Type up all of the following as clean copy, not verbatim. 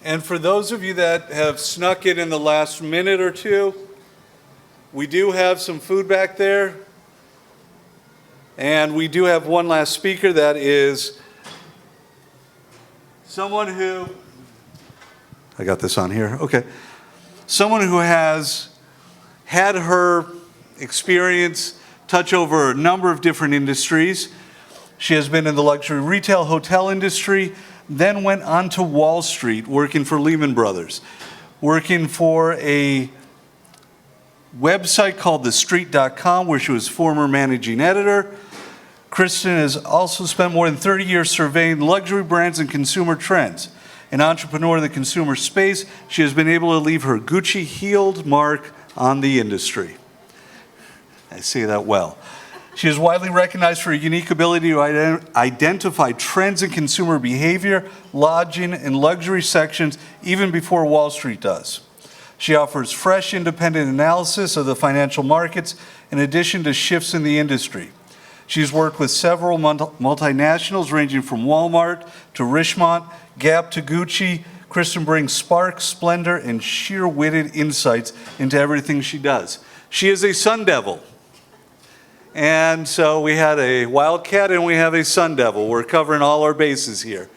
And for those of you that have snuck in the last minute or two, we do have some food back there. And we do have one last speaker that is someone who, I got this on here, okay. Someone who has had her experience touch over a number of different industries. She has been in the luxury retail hotel industry, then went on to Wall Street working for Lehman Brothers, working for a website called TheStreet.com where she was former managing editor. Kristin has also spent more than 30 years surveying luxury brands and consumer trends. An entrepreneur in the consumer space, she has been able to leave her Gucci-heeled mark on the industry. I say that well. She is widely recognized for her unique ability to identify trends in consumer behavior, lodging, and luxury sections even before Wall Street does. She offers fresh, independent analysis of the financial markets in addition to shifts in the industry. She's worked with several multinationals ranging from Walmart to Richemont, Gap to Gucci. Kristin brings spark, splendor, and sheer-witted insights into everything she does. She is a Sun Devil. And so we had a Wildcat and we have a Sun Devil. We're covering all our bases here.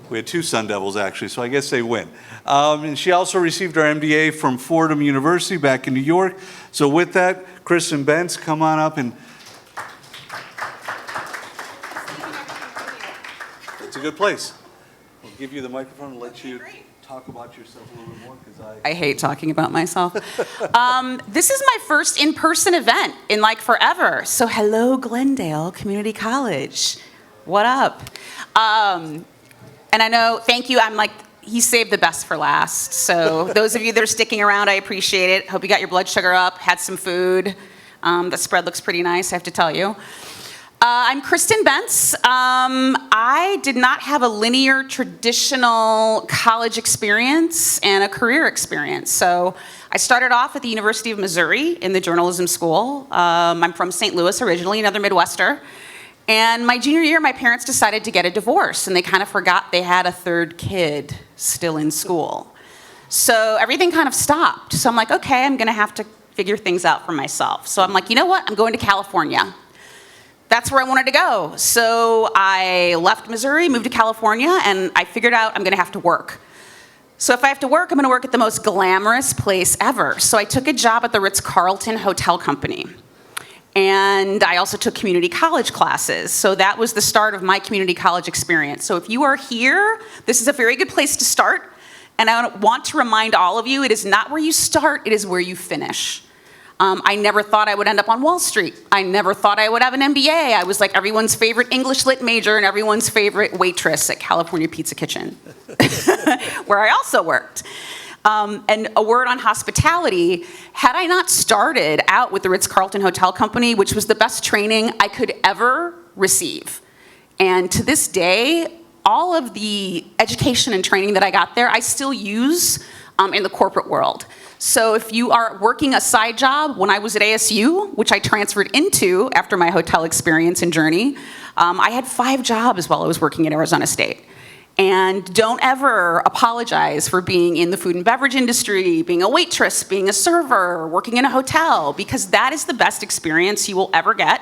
We had two Sun Devils, actually, so I guess they win. And she also received her MBA from Fordham University back in New York. So with that, Kristin Bentz, come on up and... It's a good place. We'll give you the microphone and let you talk about yourself a little bit more, because I hate talking about myself. This is my first in-person event in like forever. So hello, Glendale Community College. What up? And I know, thank you, I'm like, he saved the best for last. So those of you that are sticking around, I appreciate it. Hope you got your blood sugar up, had some food. The spread looks pretty nice, I have to tell you. I'm Kristin Bentz. I did not have a linear, traditional college experience and a career experience. So I started off at the University of Missouri in the journalism school. I'm from St. Louis originally, another Midwester. And my junior year, my parents decided to get a divorce, and they kind of forgot they had a third kid still in school. So everything kind of stopped. So I'm like, okay, I'm gonna have to figure things out for myself. So I'm like, you know what? I'm going to California. That's where I wanted to go. So I left Missouri, moved to California, and I figured out I'm gonna have to work. So if I have to work, I'm gonna work at the most glamorous place ever. So I took a job at the Ritz-Carlton Hotel Company. And I also took community college classes. So that was the start of my community college experience. So if you are here, this is a very good place to start. And I want to remind all of you, it is not where you start, it is where you finish. I never thought I would end up on Wall Street. I never thought I would have an MBA. I was like everyone's favorite English lit major and everyone's favorite waitress at California Pizza Kitchen, where I also worked. And a word on hospitality, had I not started out with the Ritz-Carlton Hotel Company, which was the best training I could ever receive. And to this day, all of the education and training that I got there, I still use in the corporate world. So if you are working a side job, when I was at ASU, which I transferred into after my hotel experience and journey, I had 5 jobs while I was working at Arizona State. And don't ever apologize for being in the food and beverage industry, being a waitress, being a server, working in a hotel, because that is the best experience you will ever get.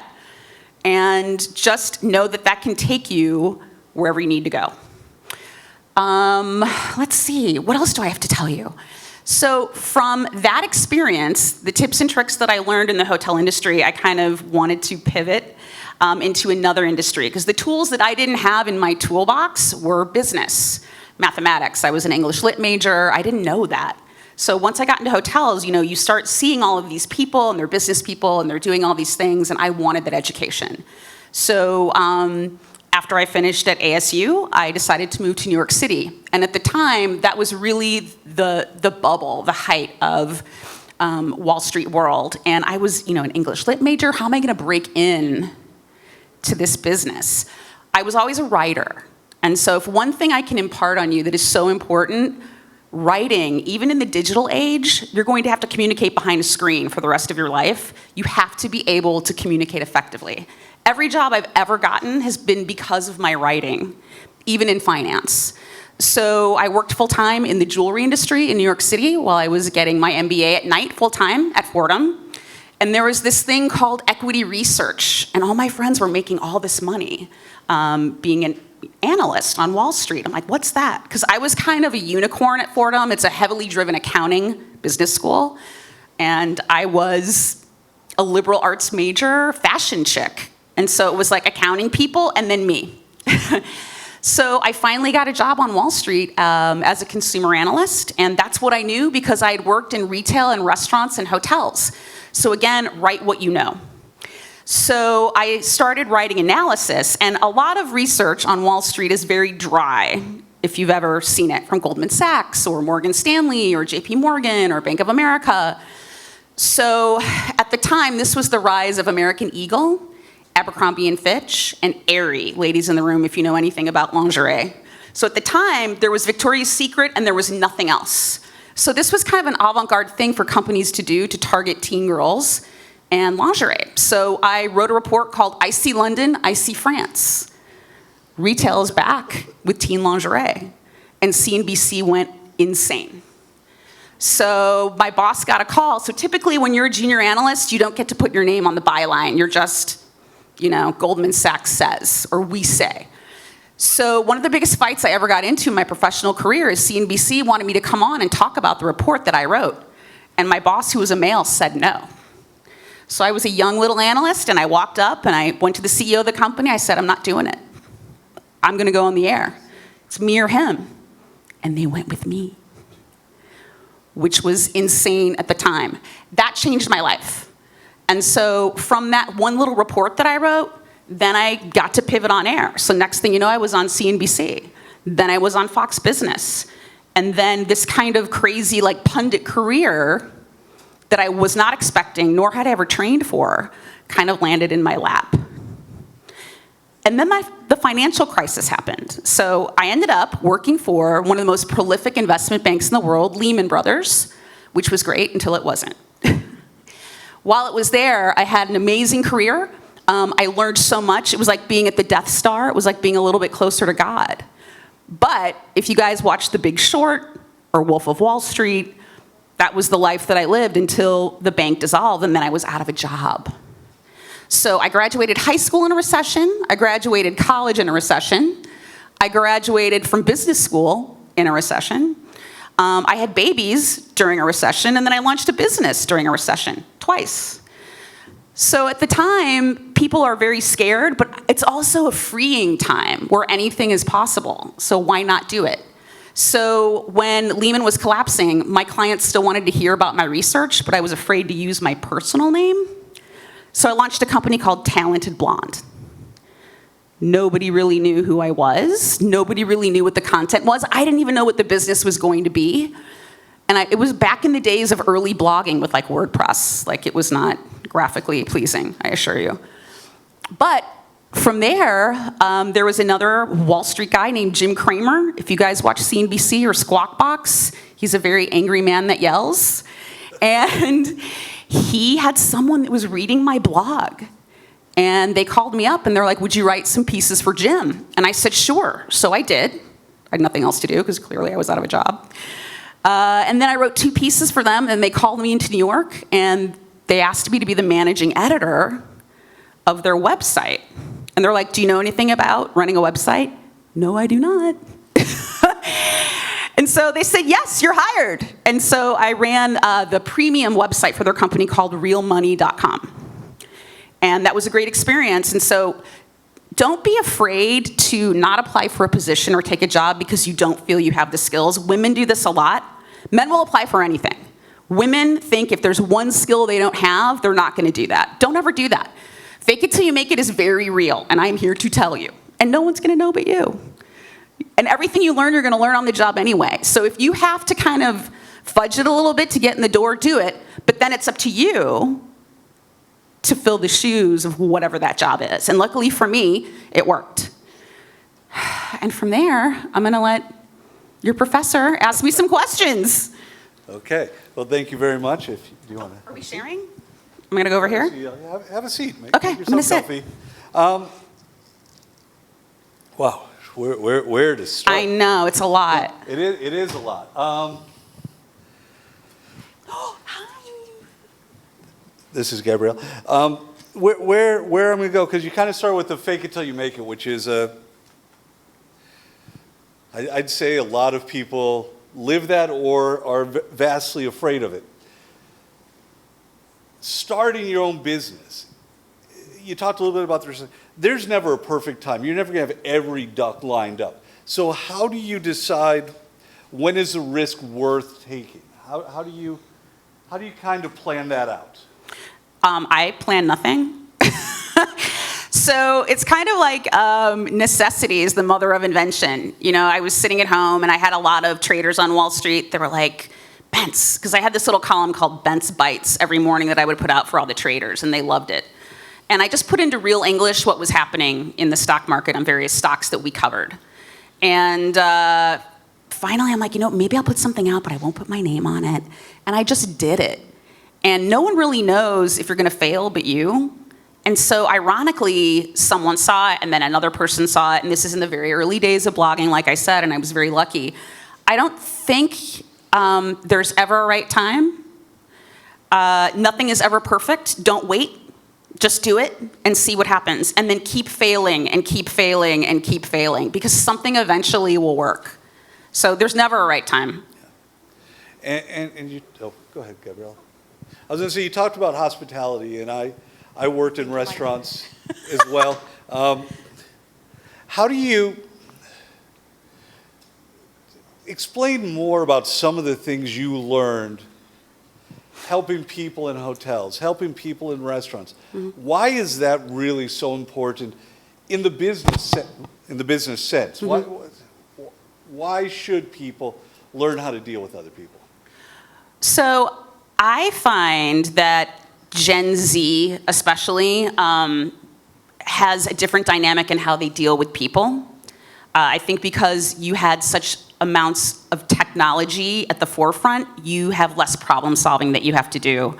And just know that that can take you wherever you need to go. Let's see, what else do I have to tell you? So from that experience, the tips and tricks that I learned in the hotel industry, I kind of wanted to pivot into another industry, because the tools that I didn't have in my toolbox were business, mathematics. I was an English lit major, I didn't know that. So once I got into hotels, you know, you start seeing all of these people and they're business people and they're doing all these things, and I wanted that education. So after I finished at ASU, I decided to move to New York City. And at the time, that was really the bubble, the height of Wall Street world. And I was, you know, an English lit major. How am I gonna break in to this business? I was always a writer. And so if one thing I can impart on you that is so important, writing, even in the digital age, you're going to have to communicate behind a screen for the rest of your life. You have to be able to communicate effectively. Every job I've ever gotten has been because of my writing, even in finance. So I worked full-time in the jewelry industry in New York City while I was getting my MBA at night full-time at Fordham. And there was this thing called equity research, and all my friends were making all this money being an analyst on Wall Street. I'm like, what's that? Because I was kind of a unicorn at Fordham. It's a heavily driven accounting business school. And I was a liberal arts major fashion chick. And so it was like accounting people and then me. So I finally got a job on Wall Street as a consumer analyst. And that's what I knew because I had worked in retail and restaurants and hotels. So again, write what you know. So I started writing analysis, and a lot of research on Wall Street is very dry, if you've ever seen it from Goldman Sachs or Morgan Stanley or JP Morgan or Bank of America. So at the time, this was the rise of American Eagle, Abercrombie & Fitch, and Aerie, ladies in the room, if you know anything about lingerie. So at the time, there was Victoria's Secret and there was nothing else. So this was kind of an avant-garde thing for companies to do to target teen girls and lingerie. So I wrote a report called I See London, I See France. Retail is back with teen lingerie. And CNBC went insane. So my boss got a call. So typically when you're a junior analyst, you don't get to put your name on the byline. You're just, Goldman Sachs says, or we say. So one of the biggest fights I ever got into in my professional career is CNBC wanted me to come on and talk about the report that I wrote. And my boss, who was a male, said no. So I was a young little analyst, and I walked up, and I went to the CEO of the company. I said, I'm not doing it. I'm going to go on the air. It's me or him. And they went with me, which was insane at the time. That changed my life. And so from that one little report that I wrote, then I got to pivot on air. So next thing you know, I was on CNBC. Then I was on Fox Business. And then this kind of crazy pundit career that I was not expecting, nor had I ever trained for, kind of landed in my lap. And then the financial crisis happened. So I ended up working for one of the most prolific investment banks in the world, Lehman Brothers, which was great until it wasn't. While it was there, I had an amazing career. I learned so much. It was like being at the Death Star. It was like being a little bit closer to God. But if you guys watched The Big Short or Wolf of Wall Street, that was the life that I lived until the bank dissolved, and then I was out of a job. So I graduated high school in a recession. I graduated college in a recession. I graduated from business school in a recession. I had babies during a recession, and then I launched a business during a recession, twice. So at the time, people are very scared, but it's also a freeing time where anything is possible. So why not do it? So when Lehman was collapsing, my clients still wanted to hear about my research, but I was afraid to use my personal name. So I launched a company called Talented Blonde. Nobody really knew who I was. Nobody really knew what the content was. I didn't even know what the business was going to be. And it was back in the days of early blogging with WordPress. It was not graphically pleasing, I assure you. But from there, there was another Wall Street guy named Jim Cramer. If you guys watch CNBC or Squawk Box, he's a very angry man that yells. And he had someone that was reading my blog. And they called me up, and they're like, would you write some pieces for Jim? And I said, sure. So I did. I had nothing else to do, because clearly I was out of a job. And then I wrote 2 pieces for them, and they called me into New York, and they asked me to be the managing editor of their website. And they're like, do you know anything about running a website? No, I do not. And so they said, yes, you're hired. And so I ran the premium website for their company called realmoney.com. And that was a great experience. And so don't be afraid to not apply for a position or take a job because you don't feel you have the skills. Women do this a lot. Men will apply for anything. Women think if there's one skill they don't have, they're not going to do that. Don't ever do that. Fake it till you make it is very real, and I'm here to tell you. And no one's going to know but you. And everything you learn, you're going to learn on the job anyway. So if you have to kind of fudge it a little bit to get in the door, do it. But then it's up to you to fill the shoes of whatever that job is. And luckily for me, it worked. And from there, I'm going to let your professor ask me some questions. Okay. Well, thank you very much. Do you want to? Are we sharing? I'm going to go over here. Have a seat. Okay, I'm going to sit. Wow. Where to start? I know, it's a lot. It is a lot. This is Gabrielle. Where I'm going to go, because you kind of start with the fake it till you make it, which is, I'd say a lot of people live that or are vastly afraid of it. Starting your own business. You talked a little bit about this. There's never a perfect time. You're never going to have every duck lined up. So how do you decide when is the risk worth taking? How do you kind of plan that out? I plan nothing. So it's kind of like necessity is the mother of invention. You know, I was sitting at home and I had a lot of traders on Wall Street that were like, Bentz, because I had this little column called Bentz Bites every morning that I would put out for all the traders, and they loved it. And I just put into real English what was happening in the stock market on various stocks that we covered. And finally, I'm like, you know, maybe I'll put something out, but I won't put my name on it. And I just did it. And no one really knows if you're going to fail but you. And so ironically, someone saw it, and then another person saw it. And this is in the very early days of blogging, like I said, and I was very lucky. I don't think there's ever a right time. Nothing is ever perfect. Don't wait. Just do it and see what happens. And then keep failing and keep failing and keep failing, because something eventually will work. So there's never a right time. Yeah. And you, oh, go ahead, Gabrielle. I was going to say, you talked about hospitality, and I worked in restaurants as well. How do you explain more about some of the things you learned helping people in hotels, helping people in restaurants? Mm-hmm. Why is that really so important in the business sense? Mm-hmm. Why should people learn how to deal with other people? So I find that Gen Z especially has a different dynamic in how they deal with people. I think because you had such amounts of technology at the forefront, you have less problem solving that you have to do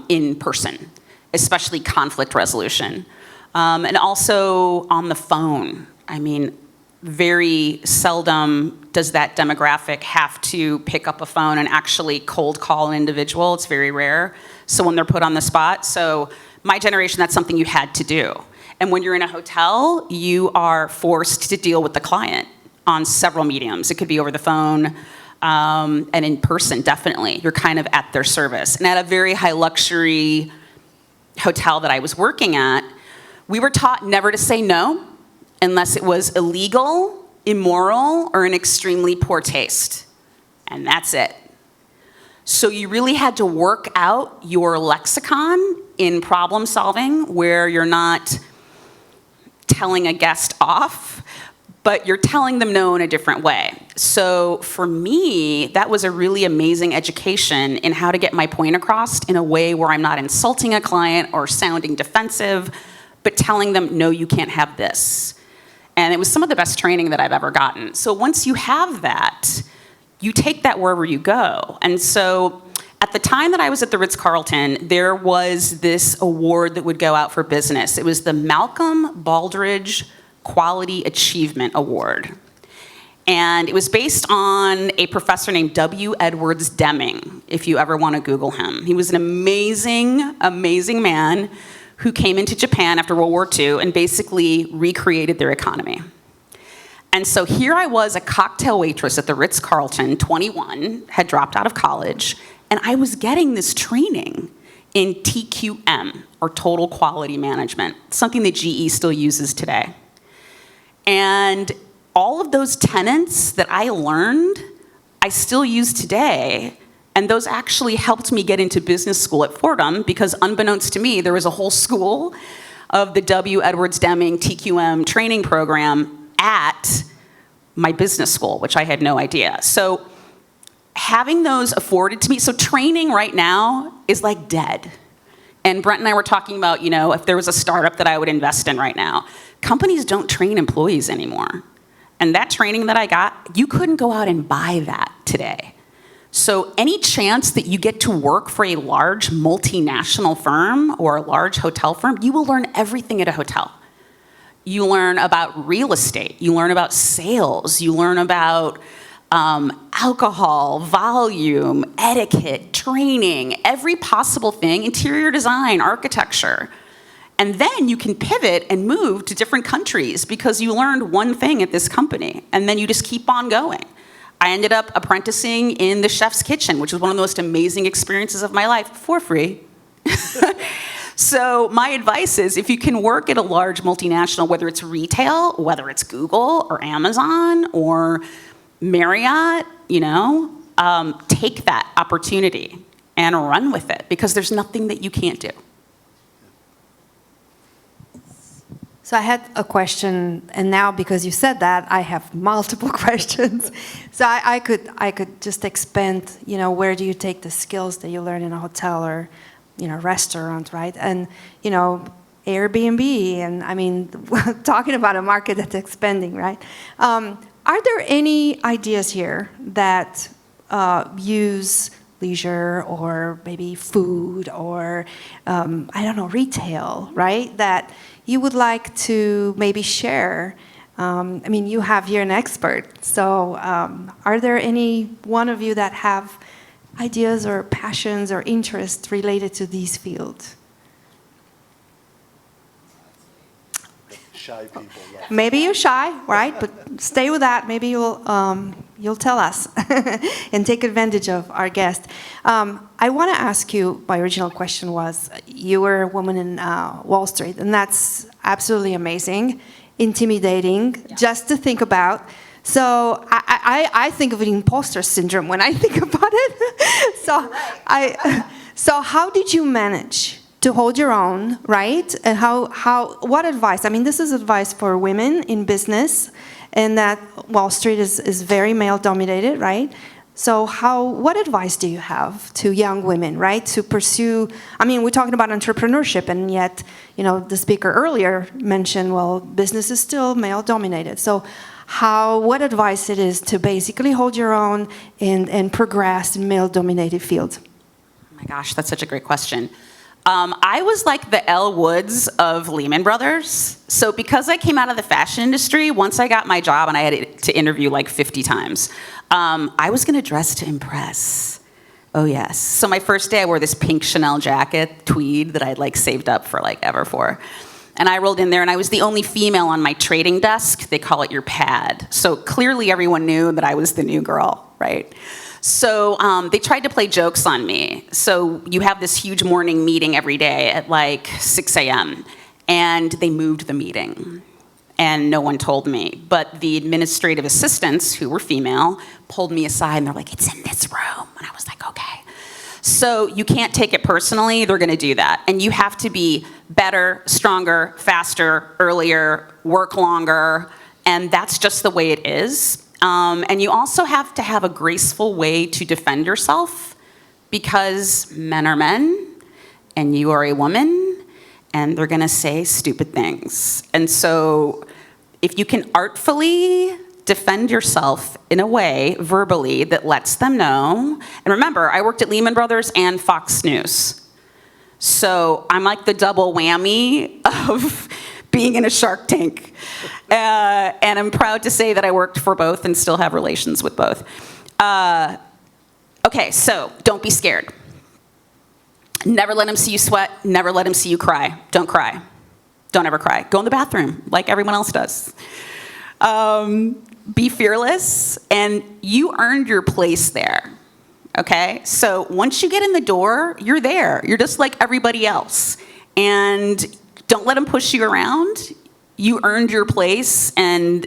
in person, especially conflict resolution. And also on the phone. I mean, very seldom does that demographic have to pick up a phone and actually cold call an individual. It's very rare. So when they're put on the spot. So my generation, that's something you had to do. And when you're in a hotel, you are forced to deal with the client on several mediums. It could be over the phone and in person, definitely. You're kind of at their service. And at a very high luxury hotel that I was working at, we were taught never to say no unless it was illegal, immoral, or in extremely poor taste. And that's it. So you really had to work out your lexicon in problem solving, where you're not telling a guest off, but you're telling them no in a different way. So for me, that was a really amazing education in how to get my point across in a way where I'm not insulting a client or sounding defensive, but telling them, no, you can't have this. And it was some of the best training that I've ever gotten. So once you have that, you take that wherever you go. And so at the time that I was at the Ritz-Carlton, there was this award that would go out for business. It was the Malcolm Baldrige Quality Achievement Award. And it was based on a professor named W. Edwards Deming, if you ever want to Google him. He was an amazing, amazing man who came into Japan after World War II and basically recreated their economy. And so here I was, a cocktail waitress at the Ritz-Carlton, 21, had dropped out of college, and I was getting this training in TQM, or Total Quality Management, something that GE still uses today. And all of those tenets that I learned, I still use today, and those actually helped me get into business school at Fordham, because unbeknownst to me, there was a whole school of the W. Edwards Deming TQM training program at my business school, which I had no idea. So having those afforded to me, so training right now is like dead. And Brent and I were talking about, you know, if there was a startup that I would invest in right now. Companies don't train employees anymore. And that training that I got, you couldn't go out and buy that today. So any chance that you get to work for a large multinational firm or a large hotel firm, you will learn everything at a hotel. You learn about real estate. You learn about sales. You learn about alcohol, volume, etiquette, training, every possible thing, interior design, architecture. And then you can pivot and move to different countries because you learned one thing at this company, and then you just keep on going. I ended up apprenticing in the chef's kitchen, which was one of the most amazing experiences of my life, for free. So my advice is, if you can work at a large multinational, whether it's retail, whether it's Google or Amazon or Marriott, take that opportunity and run with it, because there's nothing that you can't do. So I had a question, and now because you said that, I have multiple questions. So I could just expand, where do you take the skills that you learn in a hotel or, restaurant, right? And, Airbnb, and I mean, talking about a market that's expanding, right? Are there any ideas here that use leisure or maybe food or, retail, right? That you would like to maybe share? You have here an expert. So are there any one of you that have ideas or passions or interests related to these fields? Shy people. Maybe you're shy, right? But stay with that. Maybe you'll tell us and take advantage of our guest. I want to ask you, my original question was, you were a woman in Wall Street, and that's absolutely amazing, intimidating, just to think about. So I think of it imposter syndrome when I think about it. So how did you manage to hold your own, right? And what advice? This is advice for women in business, and that Wall Street is very male-dominated, right? So what advice do you have to young women, right, to pursue? We're talking about entrepreneurship, and yet, the speaker earlier mentioned, well, business is still male-dominated. So what advice it is to basically hold your own and progress in male-dominated fields? Oh my gosh, that's such a great question. I was like the Elle Woods of Lehman Brothers. So because I came out of the fashion industry, once I got my job and I had to interview like 50 times, I was going to dress to impress. Oh, yes. So my first day, I wore this pink Chanel jacket, tweed, that I'd like saved up for like ever for. And I rolled in there, and I was the only female on my trading desk. They call it your pad. So clearly everyone knew that I was the new girl, right? So they tried to play jokes on me. So you have this huge morning meeting every day at like 6 a.m. And they moved the meeting. And no one told me. But the administrative assistants, who were female, pulled me aside, and they're like, it's in this room. And I was like, okay. So you can't take it personally. They're going to do that. And you have to be better, stronger, faster, earlier, work longer. And that's just the way it is. And you also have to have a graceful way to defend yourself, because men are men and you are a woman, and they're going to say stupid things. And so if you can artfully defend yourself in a way, verbally, that lets them know. And remember, I worked at Lehman Brothers and Fox News. So I'm like the double whammy of being in a Shark Tank. And I'm proud to say that I worked for both and still have relations with both. Okay, so don't be scared. Never let him see you sweat. Never let him see you cry. Don't cry. Don't ever cry. Go in the bathroom like everyone else does. Be fearless, and you earned your place there. Okay? So once you get in the door, you're there. You're just like everybody else. And don't let them push you around. You earned your place, and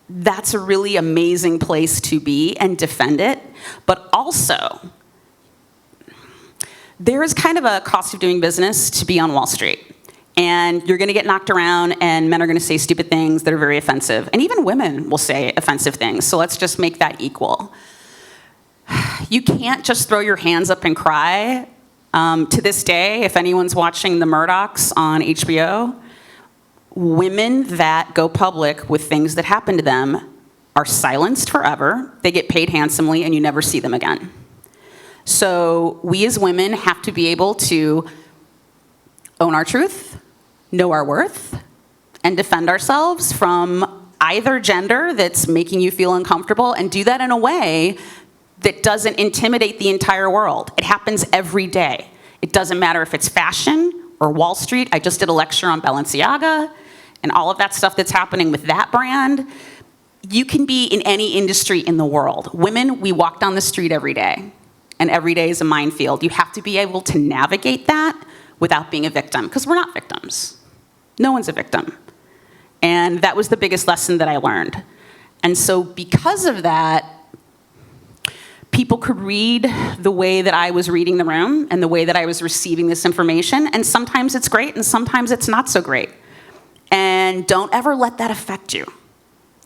that's a really amazing place to be, and defend it. But also, there is kind of a cost of doing business to be on Wall Street. And you're going to get knocked around, and men are going to say stupid things that are very offensive. And even women will say offensive things. So let's just make that equal. You can't just throw your hands up and cry. To this day, if anyone's watching the Murdochs on HBO, women that go public with things that happen to them are silenced forever. They get paid handsomely, and you never see them again. So we as women have to be able to own our truth, know our worth, and defend ourselves from either gender that's making you feel uncomfortable, and do that in a way that doesn't intimidate the entire world. It happens every day. It doesn't matter if it's fashion or Wall Street. I just did a lecture on Balenciaga and all of that stuff that's happening with that brand. You can be in any industry in the world. Women, we walk down the street every day, and every day is a minefield. You have to be able to navigate that without being a victim, because we're not victims. No one's a victim. And that was the biggest lesson that I learned. And so because of that, people could read the way that I was reading the room and the way that I was receiving this information, and sometimes it's great and sometimes it's not so great. And don't ever let that affect you.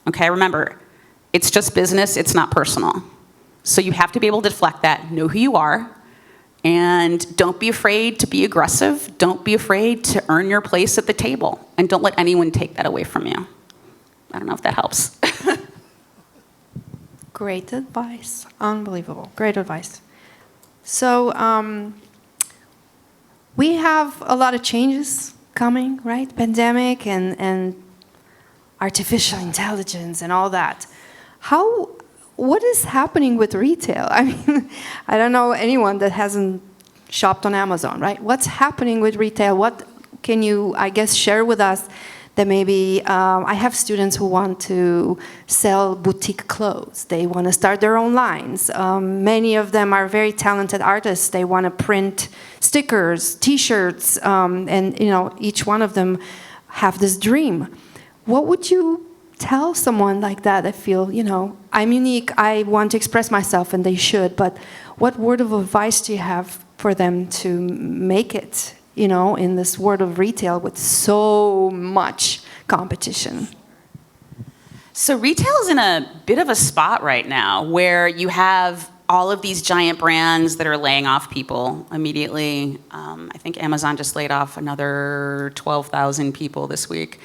Okay, remember, it's just business, it's not personal. So you have to be able to deflect that, know who you are, and don't be afraid to be aggressive. Don't be afraid to earn your place at the table, and don't let anyone take that away from you. I don't know if that helps. Great advice. Unbelievable. Great advice. So we have a lot of changes coming, right? Pandemic and artificial intelligence and all that. What is happening with retail? I mean, I don't know anyone that hasn't shopped on Amazon, right? What's happening with retail? What can you, I guess, share with us that maybe, I have students who want to sell boutique clothes. They want to start their own lines. Many of them are very talented artists. They want to print stickers, T-shirts, and each one of them have this dream. What would you tell someone like that? I feel, I'm unique, I want to express myself, and they should, but what word of advice do you have for them to make it, in this world of retail with so much competition? So retail is in a bit of a spot right now where you have all of these giant brands that are laying off people immediately. I think Amazon just laid off another 12,000 people this week.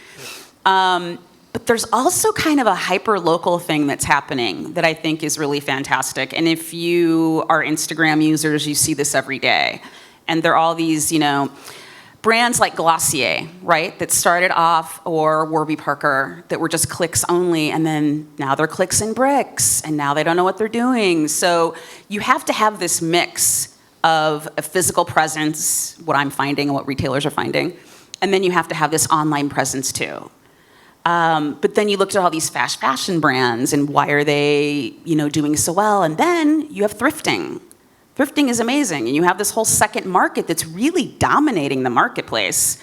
But there's also kind of a hyper-local thing that's happening that I think is really fantastic. And if you are Instagram users, you see this every day. And there are all these, brands like Glossier, right, that started off, or Warby Parker, that were just clicks only, and then now they're clicks and bricks, and now they don't know what they're doing. So you have to have this mix of a physical presence, what I'm finding and what retailers are finding, and then you have to have this online presence too. But then you looked at all these fast fashion brands, and why are they, doing so well? And then you have thrifting. Thrifting is amazing, and you have this whole second market that's really dominating the marketplace.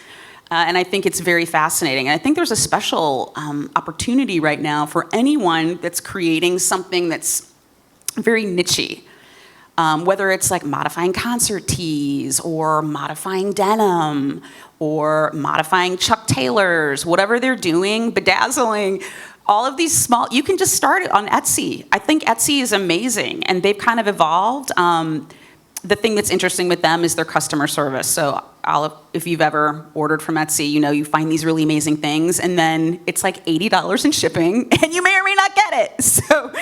And I think it's very fascinating. And I think there's a special opportunity right now for anyone that's creating something that's very niche-y. Whether it's like modifying concert tees, or modifying denim, or modifying Chuck Taylors, whatever they're doing, bedazzling, all of these small, you can just start it on Etsy. I think Etsy is amazing, and they've kind of evolved. The thing that's interesting with them is their customer service. So if you've ever ordered from Etsy, you find these really amazing things, and then it's like $80 in shipping, and you may or may not get it. So,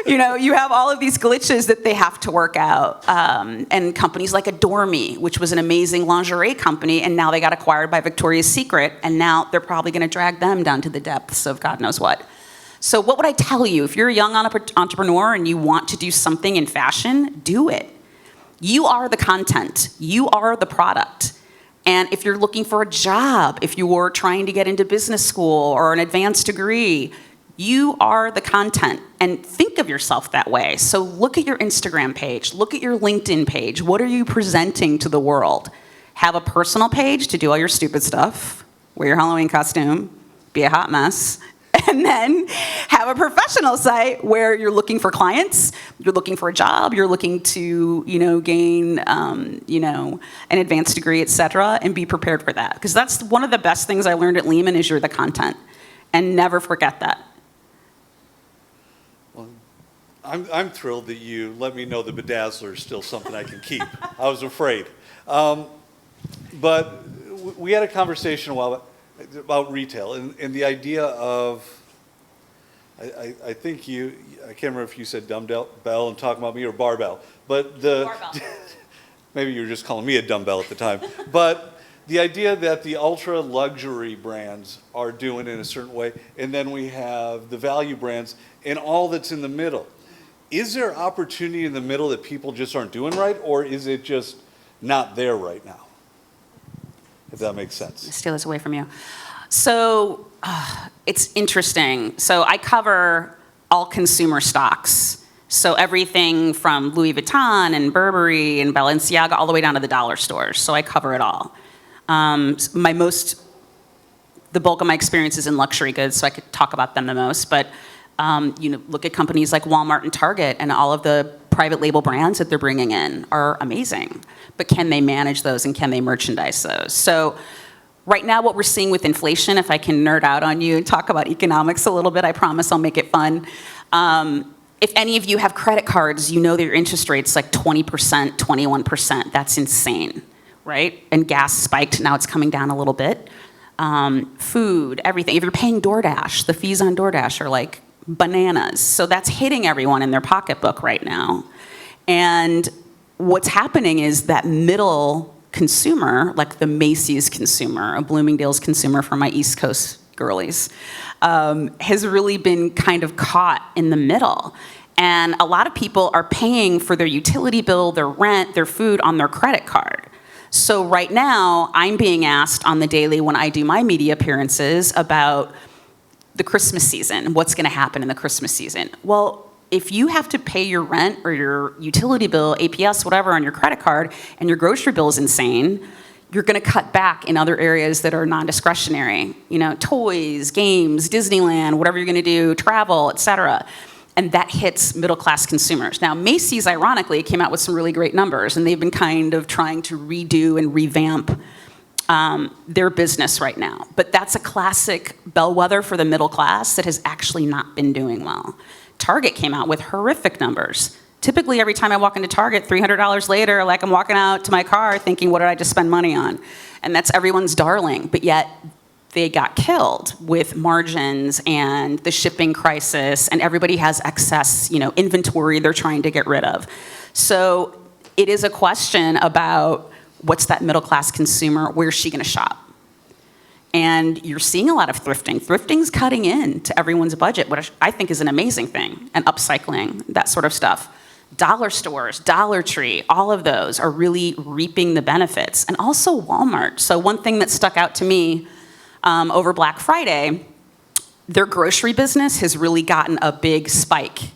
you have all of these glitches that they have to work out. And companies like Adore Me, which was an amazing lingerie company, and now they got acquired by Victoria's Secret, and now they're probably going to drag them down to the depths of God knows what. So what would I tell you? If you're a young entrepreneur and you want to do something in fashion, do it. You are the content. You are the product. And if you're looking for a job, if you're trying to get into business school or an advanced degree, you are the content. And think of yourself that way. So look at your Instagram page. Look at your LinkedIn page. What are you presenting to the world? Have a personal page to do all your stupid stuff. Wear your Halloween costume. Be a hot mess. And then have a professional site where you're looking for clients, you're looking for a job, you're looking to, gain, an advanced degree, et cetera, and be prepared for that. Because that's one of the best things I learned at Lehman is you're the content. And never forget that. Well, I'm thrilled that you let me know the bedazzler is still something I can keep. I was afraid. But we had a conversation a while back about retail and the idea of, I think I can't remember if you said dumbbell and talking about me or barbell, but Barbell. maybe you were just calling me a dumbbell at the time, but the idea that the ultra luxury brands are doing it in a certain way, and then we have the value brands and all that's in the middle. Is there opportunity in the middle that people just aren't doing right, or is it just not there right now? If that makes sense. Steal this away from you. So it's interesting. So I cover all consumer stocks. So everything from Louis Vuitton and Burberry and Balenciaga all the way down to the dollar stores. So I cover it all. The bulk of my experience is in luxury goods, so I could talk about them the most. But look at companies like Walmart and Target, and all of the private label brands that they're bringing in are amazing. But can they manage those, and can they merchandise those? So right now what we're seeing with inflation, if I can nerd out on you and talk about economics a little bit, I promise I'll make it fun. If any of you have credit cards, you know that your interest rate's like 20%, 21%. That's insane, right? And gas spiked, now it's coming down a little bit. Food, everything. If you're paying DoorDash, the fees on DoorDash are like bananas. So that's hitting everyone in their pocketbook right now. And what's happening is that middle consumer, like the Macy's consumer, a Bloomingdale's consumer for my East Coast girlies, has really been kind of caught in the middle. And a lot of people are paying for their utility bill, their rent, their food on their credit card. So right now, I'm being asked on the daily when I do my media appearances about the Christmas season, what's gonna happen in the Christmas season. Well, if you have to pay your rent or your utility bill, APS, whatever, on your credit card, and your grocery bill is insane, you're gonna cut back in other areas that are non-discretionary. Toys, games, Disneyland, whatever you're gonna do, travel, et cetera. And that hits middle-class consumers. Now, Macy's, ironically, came out with some really great numbers, and they've been kind of trying to redo and revamp their business right now. But that's a classic bellwether for the middle class that has actually not been doing well. Target came out with horrific numbers. Typically, every time I walk into Target, $300 later, like I'm walking out to my car thinking, what did I just spend money on? And that's everyone's darling, but yet they got killed with margins and the shipping crisis, and everybody has excess, inventory they're trying to get rid of. So it is a question about what's that middle class consumer, where's she gonna shop? And you're seeing a lot of thrifting. Thrifting's cutting in to everyone's budget, which I think is an amazing thing, and upcycling, that sort of stuff. Dollar stores, Dollar Tree, all of those are really reaping the benefits. And also Walmart. So one thing that stuck out to me over Black Friday, their grocery business has really gotten a big spike.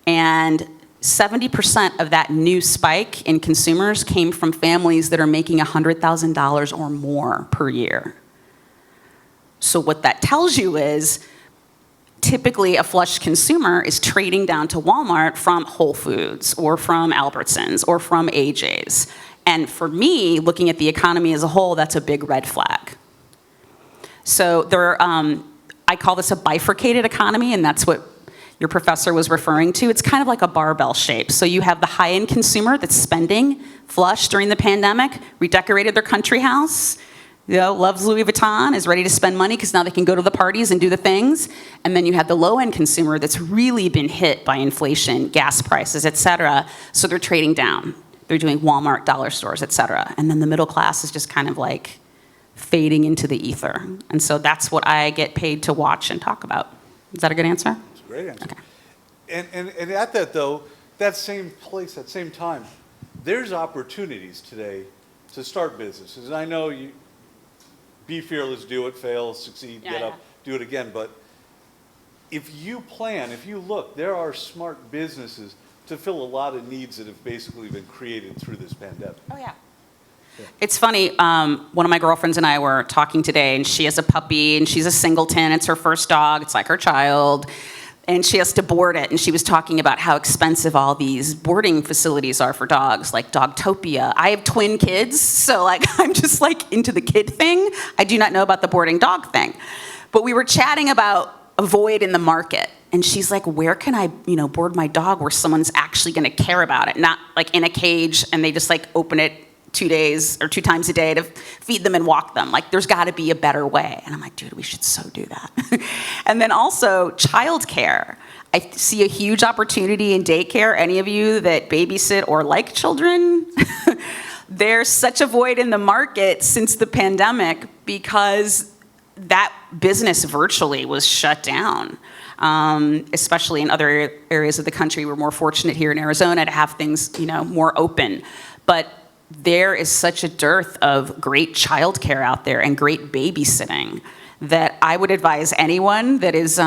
And 70% of that new spike in consumers came from families that are making $100,000 or more per year. So what that tells you is, typically a flush consumer is trading down to Walmart from Whole Foods or from Albertsons or from AJ's. And for me, looking at the economy as a whole, that's a big red flag. So I call this a bifurcated economy, and that's what your professor was referring to. It's kind of like a barbell shape. So you have the high-end consumer that's spending flush during the pandemic, redecorated their country house, loves Louis Vuitton, is ready to spend money because now they can go to the parties and do the things. And then you have the low-end consumer that's really been hit by inflation, gas prices, et cetera. So they're trading down. They're doing Walmart, dollar stores, et cetera. And then the middle class is just kind of like fading into the ether. And so that's what I get paid to watch and talk about. Is that a good answer? It's a great answer. Okay. And at that, though, that same place, that same time, there's opportunities today to start businesses. And I know you be fearless, do it, fail, succeed, get up, do it again. But if you plan, if you look, there are smart businesses to fill a lot of needs that have basically been created through this pandemic. Oh, yeah. It's funny, one of my girlfriends and I were talking today, and she has a puppy, and she's a singleton. It's her first dog. It's like her child. And she has to board it, and she was talking about how expensive all these boarding facilities are for dogs, like Dogtopia. I have twin kids, so I'm just into the kid thing. I do not know about the boarding dog thing. But we were chatting about a void in the market, and she's like, where can I, board my dog where someone's actually gonna care about it, not in a cage and they just open it 2 days or 2 times a day to feed them and walk them. There's gotta be a better way. And I'm like, dude, we should so do that. And then also childcare. I see a huge opportunity in daycare. Any of you that babysit or like children, there's such a void in the market since the pandemic because that business virtually was shut down. Especially in other areas of the country. We're more fortunate here in Arizona to have things, more open. But there is such a dearth of great childcare out there and great babysitting that I would advise anyone that is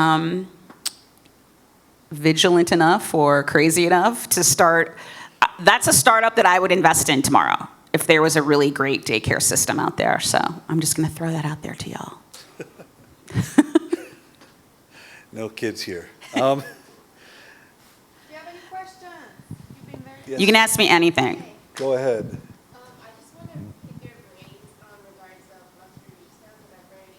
vigilant enough or crazy enough to start. That's a startup that I would invest in tomorrow if there was a really great daycare system out there. So I'm just going to throw that out there to y'all. No kids here. Do you have any questions? You've been very Yes. You can ask me anything. Go ahead. I just want to pick your brains on regards of luxury resale because I'm very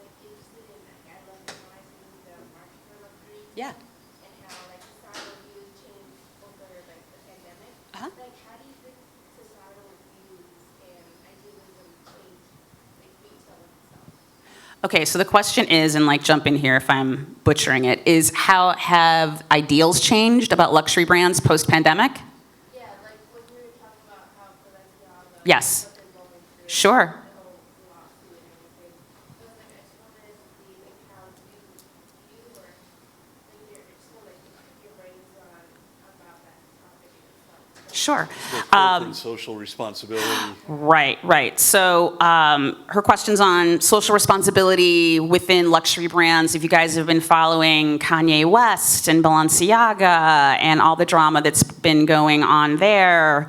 interested in advertising the market for luxury. Yeah. And how societal views change over the pandemic. Uh-huh. How do you think societal views and idealism change retail itself? Okay, so the question is, and jump in here if I'm butchering it, is how have ideals changed about luxury brands post-pandemic? Yeah, when you were talking about how Balenciaga, Yes. what they're going through, Sure. the whole lawsuit and everything. So I just wanted to see how you were, your brains on about that topic itself. Sure. Corporate social responsibility. Right. So her question's on social responsibility within luxury brands. If you guys have been following Kanye West and Balenciaga and all the drama that's been going on there,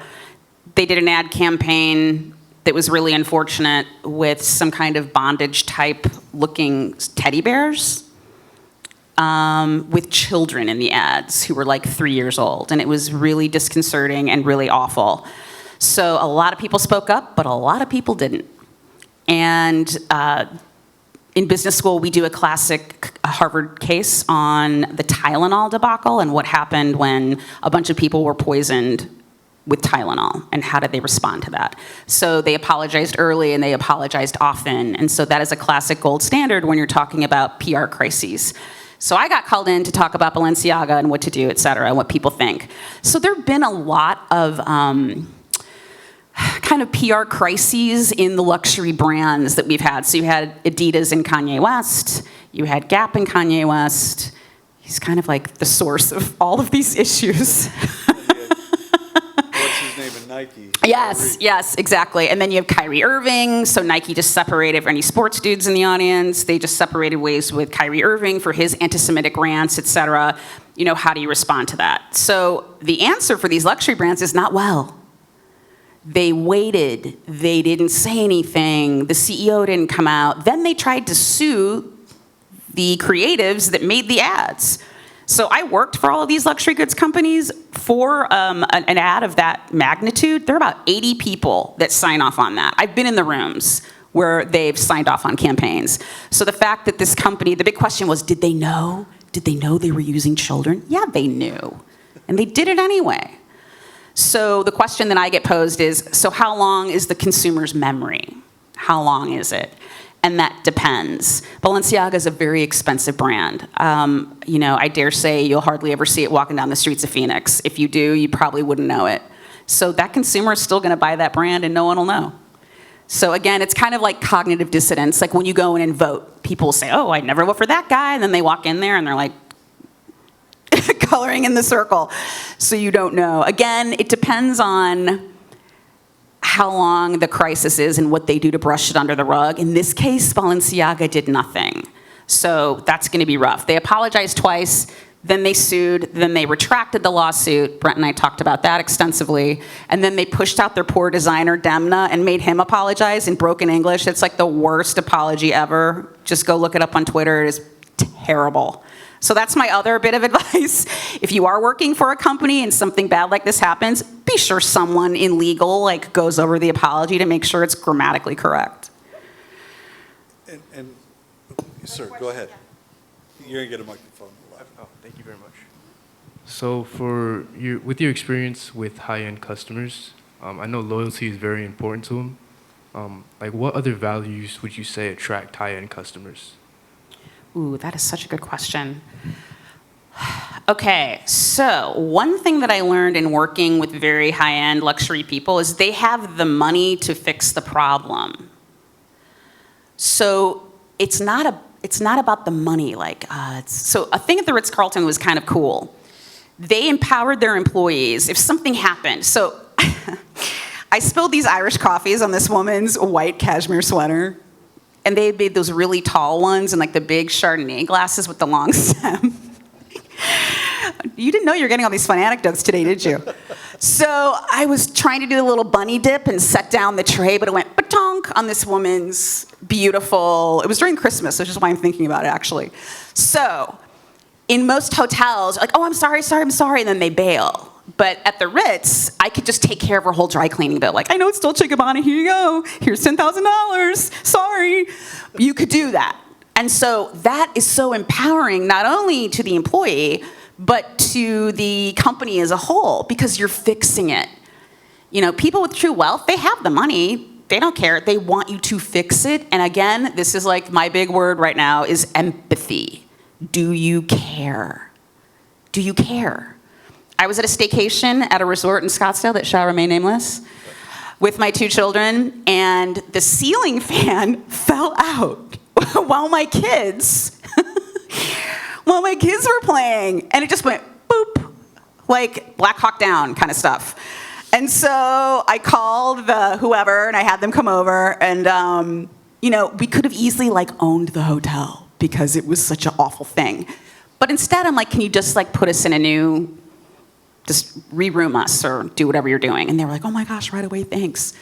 they did an ad campaign that was really unfortunate with some kind of bondage type looking teddy bears with children in the ads who were 3 years old. And it was really disconcerting and really awful. So a lot of people spoke up, but a lot of people didn't. And in business school, we do a classic Harvard case on the Tylenol debacle and what happened when a bunch of people were poisoned with Tylenol and how did they respond to that. So they apologized early and they apologized often. And so that is a classic gold standard when you're talking about PR crises. So I got called in to talk about Balenciaga and what to do, et cetera, and what people think. So there have been a lot of kind of PR crises in the luxury brands that we've had. So you had Adidas and Kanye West. You had Gap and Kanye West. He's kind of the source of all of these issues. What's his name in Nike? Yes, exactly. And then you have Kyrie Irving. So Nike just separated, for any sports dudes in the audience, they just separated ways with Kyrie Irving for his anti-Semitic rants, et cetera. How do you respond to that? So the answer for these luxury brands is not well. They waited. They didn't say anything. The CEO didn't come out. Then they tried to sue the creatives that made the ads. So I worked for all of these luxury goods companies. For an ad of that magnitude, there are about 80 people that sign off on that. I've been in the rooms where they've signed off on campaigns. So the fact that this company, the big question was, did they know? Did they know they were using children? Yeah, they knew. And they did it anyway. So the question that I get posed is, so how long is the consumer's memory? How long is it? And that depends. Balenciaga is a very expensive brand. I dare say you'll hardly ever see it walking down the streets of Phoenix. If you do, you probably wouldn't know it. So that consumer is still going to buy that brand and no one will know. So again, it's kind of like cognitive dissonance. Like when you go in and vote, people will say, oh, I'd never vote for that guy. And then they walk in there and they're like, coloring in the circle. So you don't know. Again, it depends on how long the crisis is and what they do to brush it under the rug. In this case, Balenciaga did nothing. So that's going to be rough. They apologized twice, then they sued, then they retracted the lawsuit. Brent and I talked about that extensively. And then they pushed out their poor designer, Demna, and made him apologize in broken English. It's the worst apology ever. Just go look it up on Twitter. It is terrible. So that's my other bit of advice. If you are working for a company and something bad like this happens, be sure someone in legal goes over the apology to make sure it's grammatically correct. And sir, go ahead. You're going to get a microphone. Oh, thank you very much. So with your experience with high-end customers, I know loyalty is very important to them. What other values would you say attract high-end customers? Ooh, that is such a good question. Okay, so one thing that I learned in working with very high-end luxury people is they have the money to fix the problem. So it's not about the money. So a thing at the Ritz-Carlton was kind of cool. They empowered their employees if something happened. So I spilled these Irish coffees on this woman's white cashmere sweater, and they made those really tall ones and like the big Chardonnay glasses with the long stem. You didn't know you were getting all these fun anecdotes today, did you? So I was trying to do a little bunny dip and set down the tray, but it went ba-tonk on this woman's beautiful, it was during Christmas, which is why I'm thinking about it, actually. So in most hotels, like, oh, I'm sorry, and then they bail. But at the Ritz, I could just take care of her whole dry cleaning bill. Like, I know it's still Chickabana, here you go. Here's $10,000, sorry. You could do that. And so that is so empowering, not only to the employee, but to the company as a whole, because you're fixing it. You know, people with true wealth, they have the money. They don't care. They want you to fix it. And again, this is like my big word right now is empathy. Do you care? Do you care? I was at a staycation at a resort in Scottsdale that shall remain nameless with my 2 children, and the ceiling fan fell out while my kids were playing, and it just went boop, like Black Hawk Down kind of stuff. And so I called the whoever, and I had them come over, and we could have easily like owned the hotel because it was such an awful thing. But instead, I'm like, can you just like put us in a new, just re-room us or do whatever you're doing? And they were like, oh my gosh, right away, thanks.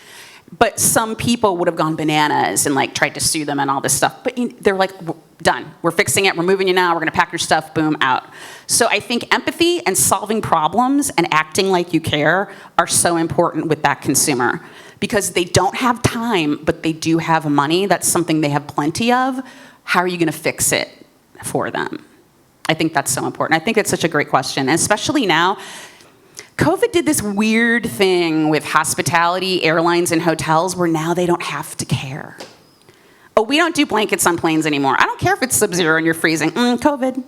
But some people would have gone bananas and like tried to sue them and all this stuff. But they're like, done. We're fixing it. We're moving you now. We're going to pack your stuff. Boom, out. So I think empathy and solving problems and acting like you care are so important with that consumer, because they don't have time, but they do have money. That's something they have plenty of. How are you going to fix it for them? I think that's so important. I think it's such a great question, and especially now. COVID did this weird thing with hospitality, airlines, and hotels where now they don't have to care. Oh, we don't do blankets on planes anymore. I don't care if it's sub-zero and you're freezing. COVID.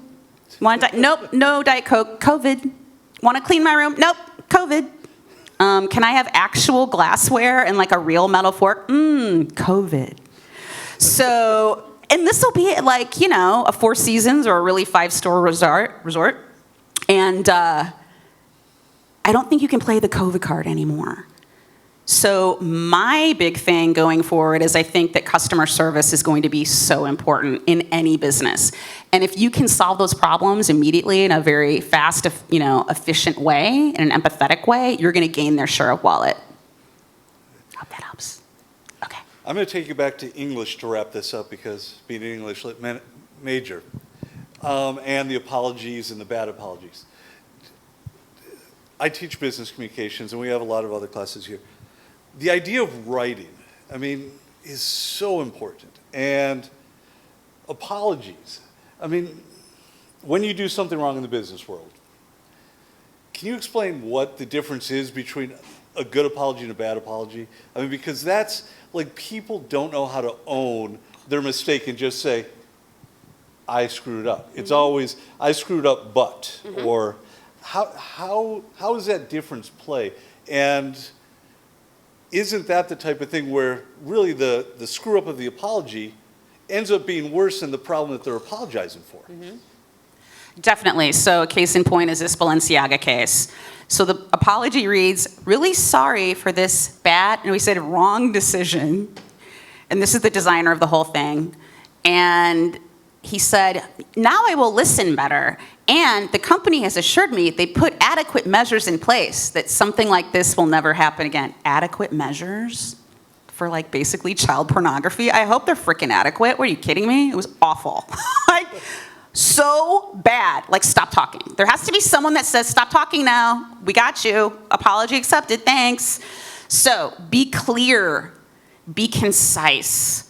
Nope, no Diet Coke. COVID. Want to clean my room? Nope, COVID. Can I have actual glassware and like a real metal fork? COVID. So, and this will be like, a Four Seasons or a really 5-star resort. And I don't think you can play the COVID card anymore. So my big thing going forward is I think that customer service is going to be so important in any business. And if you can solve those problems immediately in a very fast, efficient way, in an empathetic way, you're going to gain their share of wallet. Hope that helps. Okay. I'm going to take you back to English to wrap this up, because being an English lit major, and the apologies and the bad apologies. I teach business communications, and we have a lot of other classes here. The idea of writing, is so important. And apologies. When you do something wrong in the business world, can you explain what the difference is between a good apology and a bad apology? Because that's, like, people don't know how to own their mistake and just say, I screwed up. It's always, I screwed up, but, or how does that difference play? And isn't that the type of thing where really the screw up of the apology ends up being worse than the problem that they're apologizing for? Definitely. So a case in point is this Balenciaga case. So the apology reads, really sorry for this bad, and we said wrong decision. And this is the designer of the whole thing. And he said, now I will listen better. And the company has assured me they put adequate measures in place that something like this will never happen again. Adequate measures for like basically child pornography? I hope they're freaking adequate. What, are you kidding me? It was awful. Like, so bad. Like, stop talking. There has to be someone that says, stop talking now. We got you. Apology accepted. Thanks. So be clear. Be concise.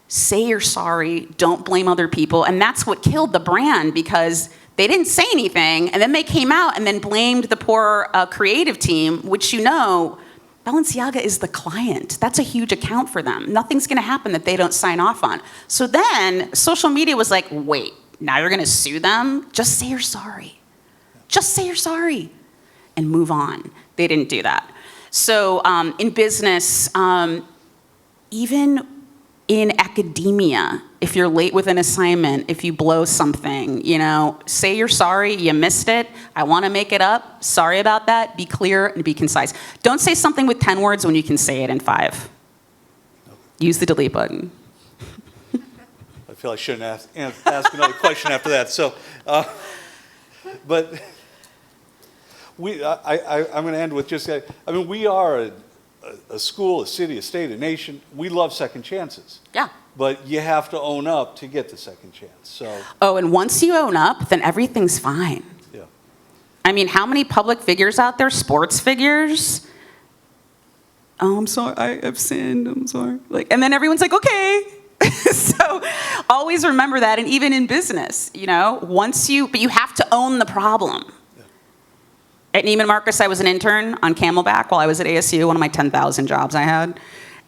Say you're sorry, don't blame other people. And that's what killed the brand, because they didn't say anything, and then they came out and then blamed the poor creative team, which Balenciaga is the client. That's a huge account for them. Nothing's gonna happen that they don't sign off on. So then social media was like, wait, now you're going to sue them. Just say you're sorry. Just say you're sorry and move on. They didn't do that. So in business, even in academia, if you're late with an assignment, if you blow something, you know, say you're sorry, you missed it, I want to make it up, sorry about that, be clear and be concise. Don't say something with 10 words when you can say it in 5. Use the delete button. I feel I shouldn't ask another question after that. So, but I'm going to end with just, I mean, we are a school, a city, a state, a nation. We love second chances. Yeah. But you have to own up to get the second chance. So. Oh, and once you own up, then everything's fine. Yeah. I mean, how many public figures out there, sports figures? Oh, I'm sorry, I've sinned, I'm sorry. Like, and then everyone's like, okay. So always remember that, and even in business, you know, but you have to own the problem. Yeah. At Neiman Marcus, I was an intern on Camelback while I was at ASU, one of my 10,000 jobs I had.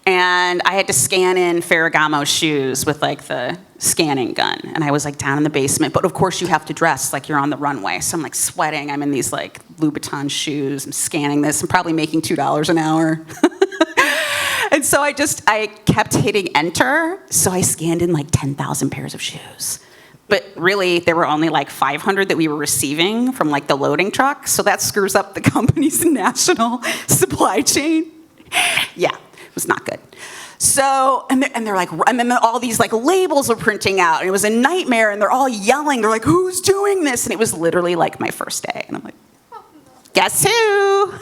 And I had to scan in Ferragamo shoes with like the scanning gun. And I was like down in the basement. But of course you have to dress like you're on the runway. So I'm like sweating. I'm in these like Louboutin shoes. I'm scanning this. I'm probably making $2 an hour. And so I kept hitting enter. So I scanned in like 10,000 pairs of shoes. But really, there were only like 500 that we were receiving from like the loading truck. So that screws up the company's national supply chain. Yeah. Was not good. So, and they're like, and then all these like labels were printing out, and it was a nightmare, and they're all yelling. They're like, who's doing this? And it was literally like my first day. And I'm like, guess who?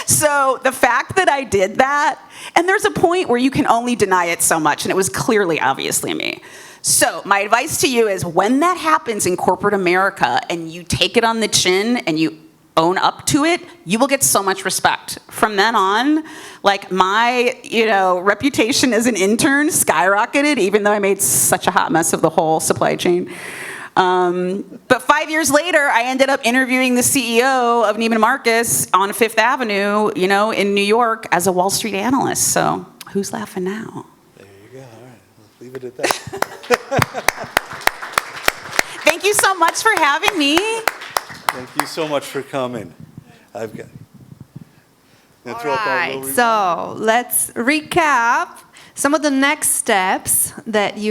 So the fact that I did that, and there's a point where you can only deny it so much, and it was clearly, obviously me. So my advice to you is when that happens in corporate America, and you take it on the chin, and you own up to it, you will get so much respect. From then on, like my, reputation as an intern skyrocketed, even though I made such a hot mess of the whole supply chain. But 5 years later, I ended up interviewing the CEO of Neiman Marcus on Fifth Avenue, in New York as a Wall Street analyst. So who's laughing now? There you go. All right, let's leave it at that. Thank you so much for having me. Thank you so much for coming. All right, so let's recap some of the next steps that you